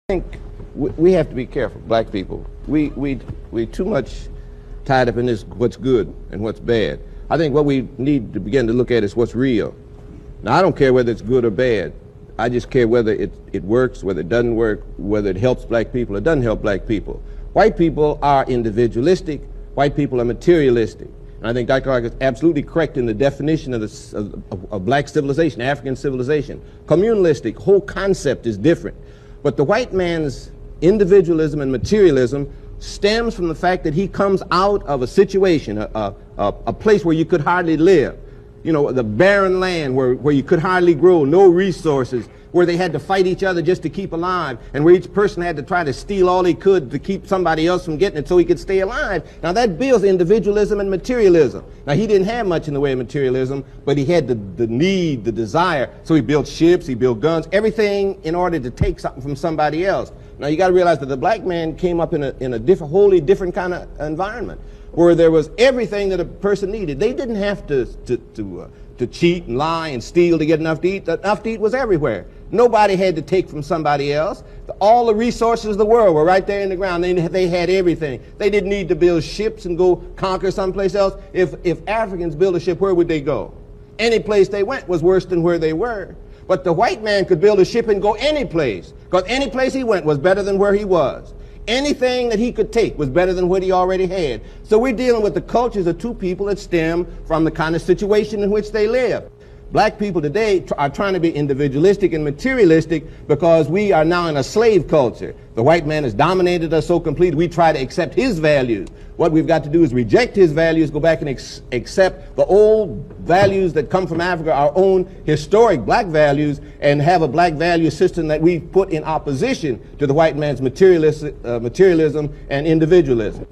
think we have to be careful, black people. We too much tied up in this what's good and what's bad. I think what we need to begin to look at is what's real. Now, I don't care whether it's good or bad. I just care whether it works, whether it doesn't work, whether it helps black people or doesn't help black people. White people are individualistic. White people are materialistic. And I think Dr. Clark is absolutely correct in the definition of black civilization, African civilization. Communalistic, whole concept is different. But the white man's individualism and materialism stems from the fact that he comes out of a situation, a place where you could hardly live. You know, the barren land where you could hardly grow, no resources, where they had to fight each other just to keep alive, and where each person had to try to steal all he could to keep somebody else from getting it so he could stay alive. Now that builds individualism and materialism. Now he didn't have much in the way of materialism, but he had the need, the desire, so he built ships, he built guns, everything in order to take something from somebody else. Now you got to realize that the black man came up in a wholly different kind of environment, where there was everything that a person needed. They didn't have to cheat and lie and steal to get enough to eat. Enough to eat was everywhere. Nobody had to take from somebody else. All the resources of the world were right there in the ground. They had everything. They didn't need to build ships and go conquer someplace else. If Africans built a ship, where would they go? Any place they went was worse than where they were. But the white man could build a ship and go any place, because any place he went was better than where he was. Anything that he could take was better than what he already had. So we're dealing with the cultures of two people that stem from the kind of situation in which they live. Black people today are trying to be individualistic and materialistic because we are now in a slave culture. The white man has dominated us so completely, we try to accept his values. What we've got to do is reject his values, go back and accept the old values that come from Africa, our own historic black values, and have a black value system that we put in opposition to the white man's materialism and individualism.